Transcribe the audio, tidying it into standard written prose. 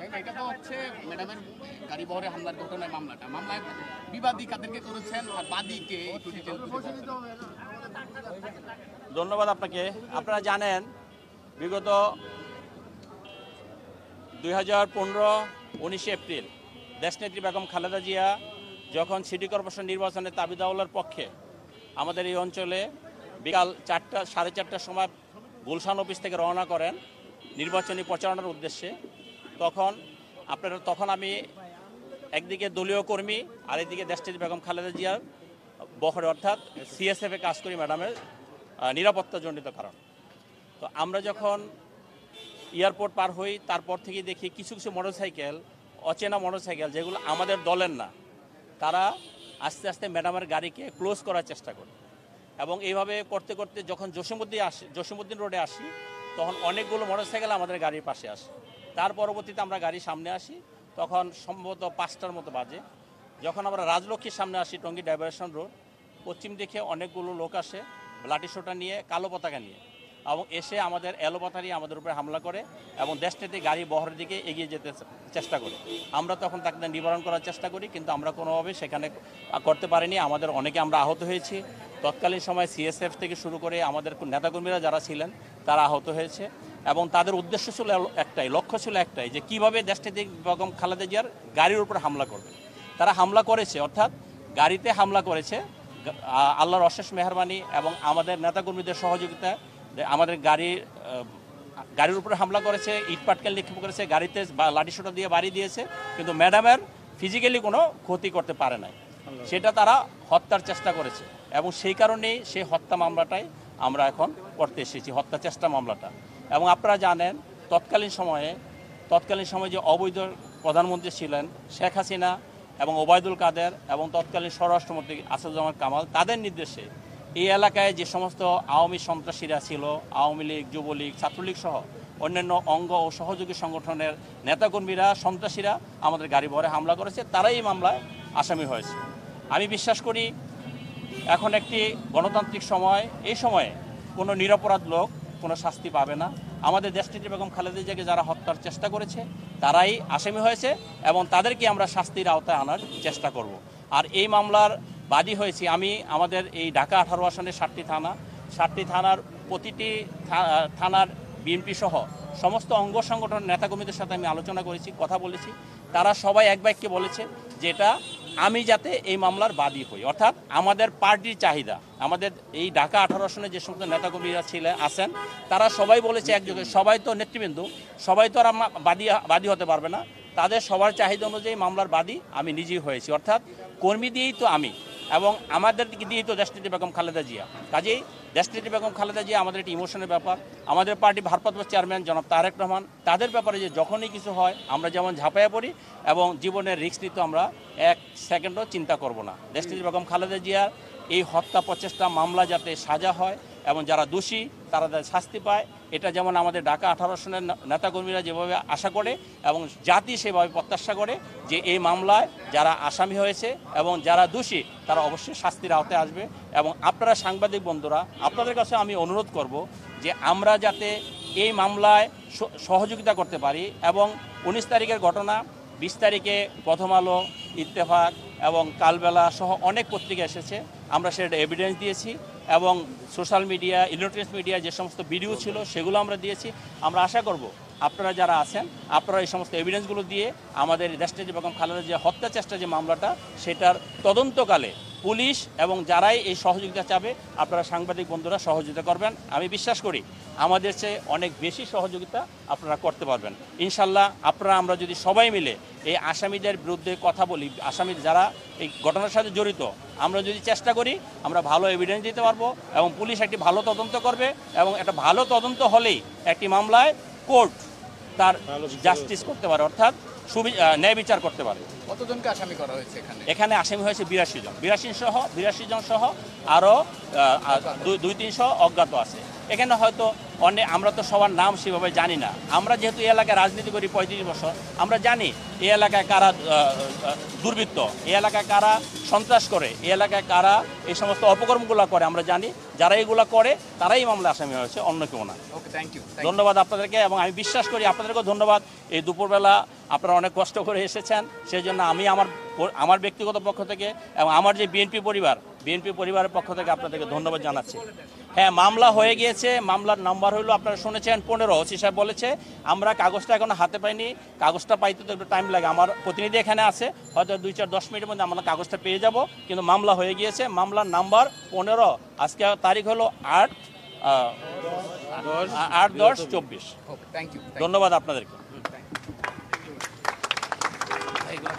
এটা তো হচ্ছে ম্যাডামের গাড়ি বহরে হামলার ঘটনায় মামলায় বিবাদী কাদেরকে করেছেন আর বাদীকে একটু ডিটেইল ধন্যবাদ আপনাকে। আপনারা জানেন বিগত 2015-19 এপ্রিল দেশনেত্রী বেগম খালেদা জিয়া যখন সিটি কর্পোরেশন নির্বাচনে তাবিদ দাওলার পক্ষে আমাদের এই অঞ্চলে বিকাল 4:30টার সময় গুলশান অফিস থেকে রওনা করেন নির্বাচনী প্রচারণার উদ্দেশ্যে, তখন আমি একদিকে দলীয় কর্মী আর একদিকে দেশনেত্রী বেগম খালেদা জিয়ার বহরে অর্থাৎ সিএসএফে কাজ করি ম্যাডামের নিরাপত্তাজনিত কারণ। তো আমরা যখন এয়ারপোর্ট পার হই তারপর থেকে দেখি কিছু কিছু মোটরসাইকেল, অচেনা মোটরসাইকেল যেগুলো আমাদের দলের না, তারা আস্তে আস্তে ম্যাডামের গাড়িকে ক্লোজ করার চেষ্টা করে এবং এইভাবে করতে করতে যখন জসীমউদ্দিন রোডে আসি তখন অনেকগুলো মোটরসাইকেল আমাদের গাড়ির পাশে আসে। তার পরবর্তীতে আমরা গাড়ির সামনে আসি, তখন সম্ভবত 5টার মতো বাজে। যখন আমরা রাজলক্ষ্মীর সামনে আসি টঙ্গী ডাইভারশন রোড, পশ্চিম দিকে অনেকগুলো লোক আসে লাঠি সোঁটা নিয়ে, কালো পতাকা নিয়ে, এবং এসে আমাদের এলোপাতা নিয়ে আমাদের উপরে হামলা করে এবং দেশটিতে গাড়ি বহরের দিকে এগিয়ে যেতে চেষ্টা করে। আমরা তখন তাকে নিবারণ করার চেষ্টা করি, কিন্তু আমরা কোনোভাবে সেখানে করতে পারিনি। আমাদের অনেকে আমরা আহত হয়েছি। তৎকালীন সময় সিএসএফ থেকে শুরু করে আমাদের নেতাকর্মীরা যারা ছিলেন তারা আহত হয়েছে এবং তাদের উদ্দেশ্য ছিল একটাই, লক্ষ্য ছিল একটাই, যে কীভাবে দেশটিতে বেগম খালেদা জিয়ার গাড়ির উপর হামলা করবে। তারা হামলা করেছে, অর্থাৎ গাড়িতে হামলা করেছে। আল্লাহর অশেষ মেহরবানি এবং আমাদের নেতাকর্মীদের সহযোগিতা আমাদের গাড়ির উপরে হামলা করেছে, ইট পাটকেল নিক্ষেপ করেছে, গাড়িতে লাঠিসোঁটা দিয়ে বাড়ি দিয়েছে, কিন্তু ম্যাডামের ফিজিক্যালি কোনো ক্ষতি করতে পারে নাই। সেটা তারা হত্যার চেষ্টা করেছে এবং সেই কারণেই সেই হত্যা মামলাটাই আমরা এখন করতে এসেছি, হত্যা চেষ্টা মামলাটা। এবং আপনারা জানেন তৎকালীন সময়ে যে অবৈধ প্রধানমন্ত্রী ছিলেন শেখ হাসিনা এবং ওবায়দুল কাদের এবং তৎকালীন স্বরাষ্ট্রমন্ত্রী আসাদুজ্জামান কামাল, তাদের নির্দেশে এই এলাকায় যে সমস্ত আওয়ামী সন্ত্রাসীরা ছিল, আওয়ামী লীগ, যুবলীগ, ছাত্রলীগ সহ অন্যান্য অঙ্গ ও সহযোগী সংগঠনের নেতাকর্মীরা, সন্ত্রাসীরা আমাদের গাড়ি বহরে হামলা করেছে, তারাই এই মামলায় আসামি হয়েছে। আমি বিশ্বাস করি এখন একটি গণতান্ত্রিক সময়, এই সময়ে কোনো নিরপরাধ লোক কোনো শাস্তি পাবে না। আমাদের দেশনেত্রী বেগম খালেদা জিয়াকে যারা হত্যার চেষ্টা করেছে তারাই আসামি হয়েছে এবং তাদেরকে আমরা শাস্তির আওতায় আনার চেষ্টা করব। আর এই মামলার বাদী হয়েছি আমি। আমাদের এই ঢাকা 18 আসনের 7টি থানার প্রতিটি থানার বিএনপি সহ সমস্ত অঙ্গ সংগঠনের নেতাকর্মীদের সাথে আমি আলোচনা করেছি, কথা বলেছি। তারা সবাই এক বাক্যে বলেছে যেটা আমি যাতে এই মামলার বাদী হই, অর্থাৎ আমাদের পার্টির চাহিদা। আমাদের এই ঢাকা 18 আসনে যে সমস্ত নেতাকর্মীরা আছেন তারা সবাই বলেছে একযোগে, সবাই তো নেতৃবৃন্দ, সবাই তো আর বাদী হতে পারবে না, তাদের সবার চাহিদা অনুযায়ী মামলার বাদী আমি নিজেই হয়েছি। অর্থাৎ কর্মী দিয়েই তো আমি এবং আমাদেরকে দিয়েই তো দেশনেত্রী বেগম খালেদা জিয়া। কাজেই দেশনেত্রী বেগম খালেদা জিয়া আমাদের একটি ইমোশনের ব্যাপার। আমাদের পার্টি ভারপ্রাপ্ত চেয়ারম্যান জনাব তারেক রহমান, তাদের ব্যাপারে যে যখনই কিছু হয় আমরা যেমন ঝাঁপাইয়া পড়ি এবং জীবনের রিস্ক নিতে আমরা 1 সেকেন্ডও চিন্তা করব না। দেশনেত্রী বেগম খালেদা জিয়ার এই হত্যা প্রচেষ্টা মামলা যাতে সাজা হয় এবং যারা দোষী তারা শাস্তি পায়, এটা যেমন আমাদের ঢাকা 18 আসনের নেতাকর্মীরা যেভাবে আশা করে এবং জাতি সেভাবে প্রত্যাশা করে যে এই মামলায় যারা আসামি হয়েছে এবং যারা দোষী তারা অবশ্যই শাস্তির আওতায় আসবে। এবং আপনারা সাংবাদিক বন্ধুরা, আপনাদের কাছে আমি অনুরোধ করব যে আমরা যাতে এই মামলায় সহযোগিতা করতে পারি এবং 19 তারিখের ঘটনা 20 তারিখে প্রথম আলো, ইত্তেফাক এবং কালবেলা সহ অনেক পত্রিকা এসেছে, আমরা সেটা এভিডেন্স দিয়েছি এবং সোশ্যাল মিডিয়া, ইলেকট্রনিক্স মিডিয়া যে সমস্ত ভিডিও ছিল সেগুলো আমরা দিয়েছি। আমরা আশা করব আপনারা যারা আছেন আপনারা এই সমস্ত এভিডেন্সগুলো দিয়ে আমাদের দেশনেত্রী বেগম খালেদা জিয়া হত্যা চেষ্টা যে মামলাটা সেটার তদন্তকালে পুলিশ এবং যারাই এই সহযোগিতা চাবে আপনারা সাংবাদিক বন্ধুরা সহযোগিতা করবেন। আমি বিশ্বাস করি আমাদের চেয়ে অনেক বেশি সহযোগিতা আপনারা করতে পারবেন ইনশাল্লাহ। আমরা যদি সবাই মিলে এই আসামিদের বিরুদ্ধে কথা বলি, আসামি যারা এই ঘটনার সাথে জড়িত, আমরা যদি চেষ্টা করি আমরা ভালো এভিডেন্স দিতে পারবো এবং পুলিশ একটি ভালো তদন্ত করবে এবং একটা ভালো তদন্ত হলেই একটি মামলায় কোর্ট তার জাস্টিস করতে পারে, অর্থাৎ ন্যায় বিচার করতে পারে। কতজনকে আসামি করা হয়েছে এখানে আসামি হয়েছে 82 জন, 82 জন সহ আরও 2-300 অজ্ঞাত আছে। এখানে হয়তো অনেক, আমরা তো সবার নাম সেভাবে জানি না। আমরা যেহেতু এই এলাকায় রাজনীতি করি 35 বছর, আমরা জানি এই এলাকায় কারা দুর্বৃত্ত, এই এলাকায় কারা সন্ত্রাস করে, এই এলাকায় কারা এই সমস্ত অপকর্মগুলো করে আমরা জানি। যারা এগুলো করে তারাই মামলা আসামি হয়েছে, অন্য কেউ না। ওকে, থ্যাংক ইউ। ধন্যবাদ আপনাদেরকে, এবং আমি বিশ্বাস করি আপনাদেরকেও ধন্যবাদ। এই দুপুরবেলা আপনারা অনেক কষ্ট করে এসেছেন, সেই জন্য আমি আমার ব্যক্তিগত পক্ষ থেকে এবং আমার যে বিএনপি পরিবারের পক্ষ থেকে আপনাদেরকে ধন্যবাদ জানাচ্ছি। হ্যাঁ, মামলা হয়ে গিয়েছে, মামলার নাম্বার হলো আপনারা শুনেছেন 15। ওসি সাহেব বলেছে, আমরা কাগজটা এখনো হাতে পাইনি, কাগজটা পাইতে তো একটু টাইম লাগে। আমার প্রতিনিধি এখানে আছে, হয়তো 2-4-10 মিনিটের মধ্যে আমরা কাগজটা পেয়ে যাব, কিন্তু মামলা হয়ে গিয়েছে। মামলার নাম্বার 15, আজকে তারিখ হলো 8/10/24। ওকে, থ্যাংক ইউ। ধন্যবাদ আপনাদেরকে। এইগুলো